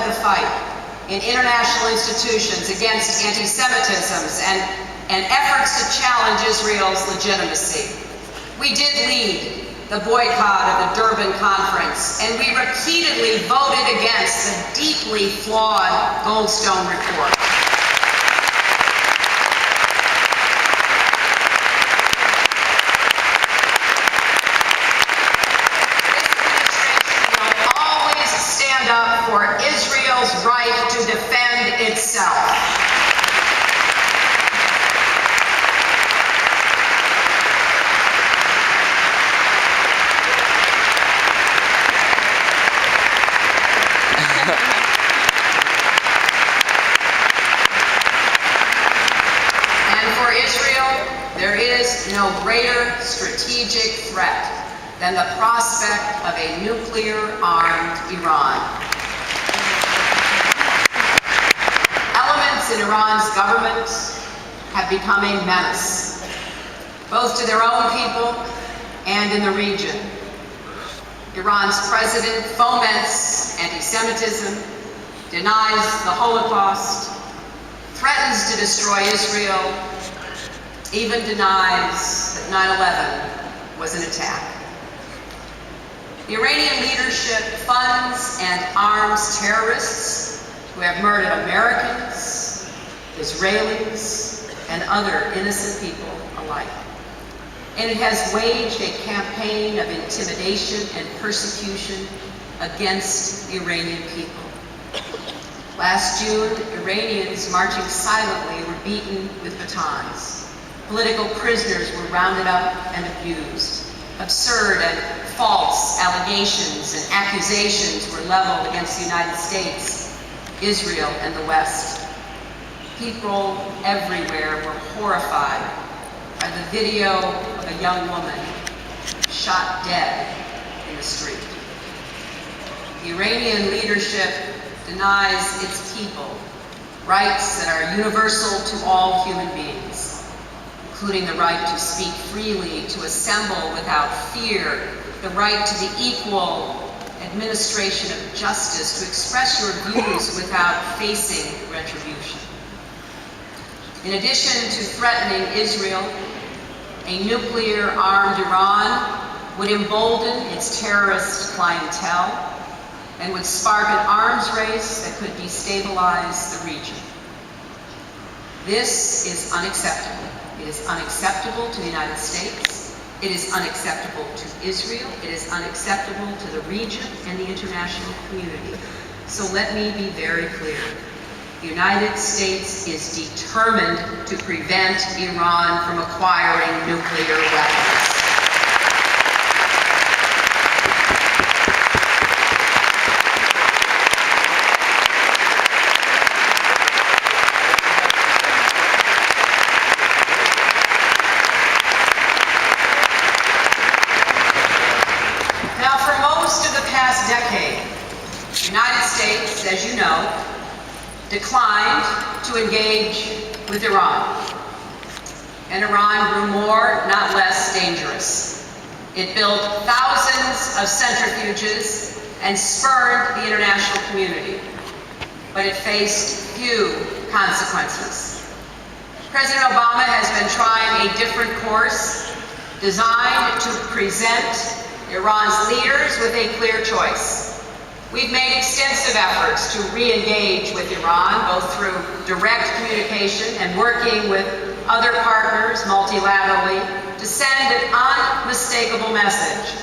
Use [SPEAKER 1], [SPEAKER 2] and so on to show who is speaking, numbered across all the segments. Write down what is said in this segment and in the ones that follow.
[SPEAKER 1] the fight in international institutions against anti-Semitism and efforts to challenge Israel's legitimacy. We did lead the boycott of the Durban Conference, and we repeatedly voted against the deeply flawed Goldstone report. Up for Israel's right to defend itself. And for Israel, there is no greater strategic threat than the prospect of a nuclear-armed Iran. Elements in Iran's government have become a menace, both to their own people and in the region. Iran's president foments anti-Semitism, denies the Holocaust, threatens to destroy Israel, even denies that 9/11 was an attack. The Iranian leadership funds and arms terrorists who have murdered Americans, Israelis, and other innocent people alike. And it has waged a campaign of intimidation and persecution against the Iranian people. Last June, Iranians marching silently were beaten with batons. Political prisoners were rounded up and abused. Absurd and false allegations and accusations were leveled against the United States, Israel, and the West. People everywhere were horrified by the video of a young woman shot dead in the street. The Iranian leadership denies its people rights that are universal to all human beings, including the right to speak freely, to assemble without fear, the right to the equal administration of justice, to express your views without facing retribution. In addition to threatening Israel, a nuclear-armed Iran would embolden its terrorist clientele and would spark an arms race that could destabilize the region. This is unacceptable. It is unacceptable to the United States. It is unacceptable to Israel. It is unacceptable to the region and the international community. So let me be very clear. The United States is determined to prevent Iran from acquiring nuclear weapons. Decade, the United States, as you know, declined to engage with Iran. And Iran grew more, not less, dangerous. It built thousands of centrifuges and spurned the international community. But it faced few consequences. President Obama has been trying a different course designed to present Iran's leaders with a clear choice. We've made extensive efforts to re-engage with Iran, both through direct communication and working with other partners multilaterally to send an unmistakable message.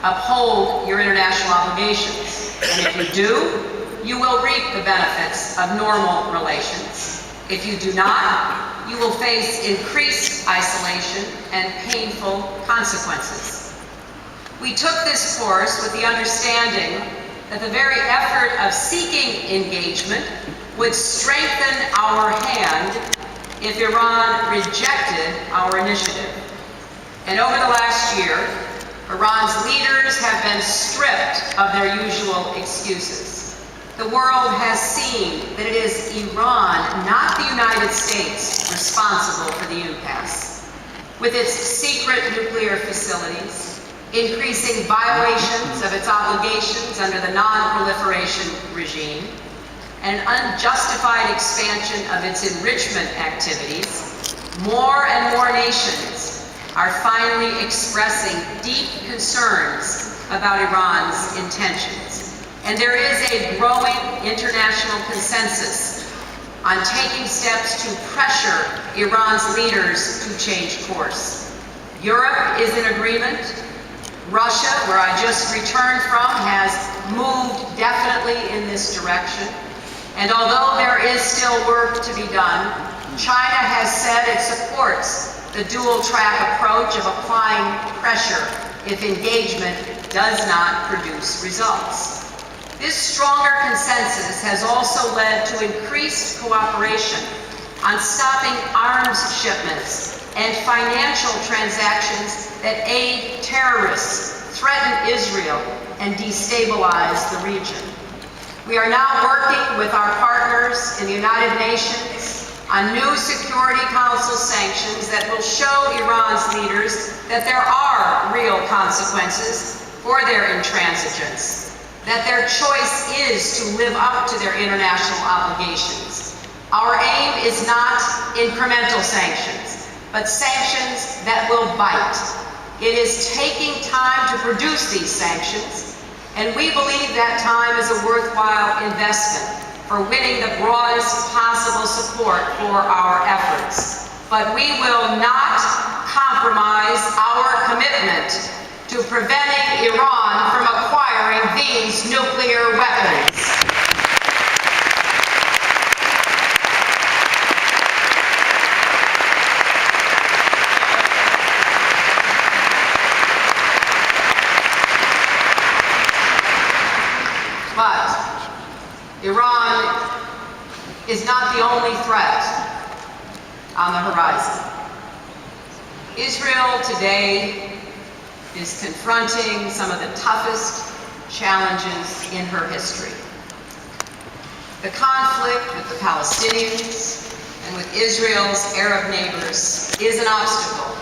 [SPEAKER 1] Uphold your international obligations. And if you do, you will reap the benefits of normal relations. If you do not, you will face increased isolation and painful consequences. We took this course with the understanding that the very effort of seeking engagement would strengthen our hand if Iran rejected our initiative. And over the last year, Iran's leaders have been stripped of their usual excuses. The world has seen that it is Iran, not the United States, responsible for the impasse. With its secret nuclear facilities, increasing violations of its obligations under the non-proliferation regime, and unjustified expansion of its enrichment activities, more and more nations are finally expressing deep concerns about Iran's intentions. And there is a growing international consensus on taking steps to pressure Iran's leaders to change course. Europe is in agreement. Russia, where I just returned from, has moved definitely in this direction. And although there is still work to be done, China has said it supports the dual-track approach of applying pressure if engagement does not produce results. This stronger consensus has also led to increased cooperation on stopping arms shipments and financial transactions that aid terrorists, threaten Israel, and destabilize the region. We are now working with our partners in the United Nations on new Security Council sanctions that will show Iran's leaders that there are real consequences for their intransigence, that their choice is to live up to their international obligations. Our aim is not incremental sanctions, but sanctions that will bite. It is taking time to produce these sanctions, and we believe that time is a worthwhile investment for winning the broadest possible support for our efforts. But we will not compromise our commitment to preventing Iran from acquiring these nuclear weapons. But Iran is not the only threat on the horizon. Israel today is confronting some of the toughest challenges in her history. The conflict with the Palestinians and with Israel's Arab neighbors is an obstacle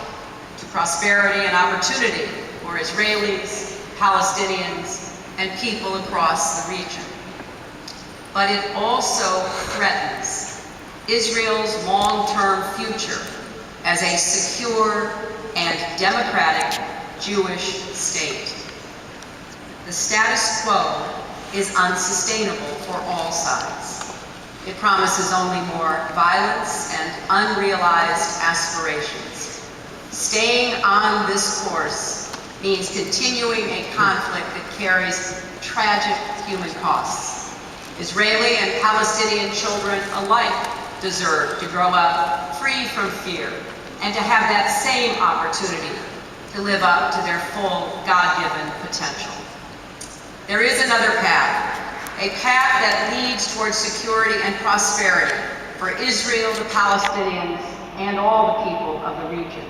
[SPEAKER 1] to prosperity and opportunity for Israelis, Palestinians, and people across the region. But it also threatens Israel's long-term future as a secure and democratic Jewish state. The status quo is unsustainable for all sides. It promises only more violence and unrealized aspirations. Staying on this course means continuing a conflict that carries tragic human costs. Israeli and Palestinian children alike deserve to grow up free from fear and to have that same opportunity to live up to their full God-given potential. There is another path, a path that leads towards security and prosperity for Israel, the Palestinians, and all the people of the region.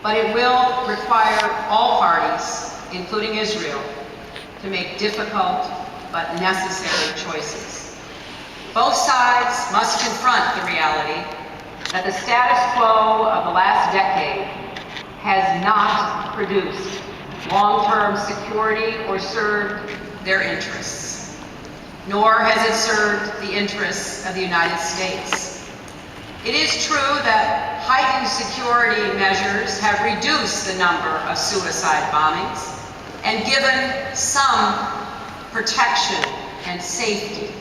[SPEAKER 1] But it will require all parties, including Israel, to make difficult but necessary choices. Both sides must confront the reality that the status quo of the last decade has not produced long-term security or served their interests, nor has it served the interests of the United States. It is true that heightened security measures have reduced the number of suicide bombings and given some protection and safety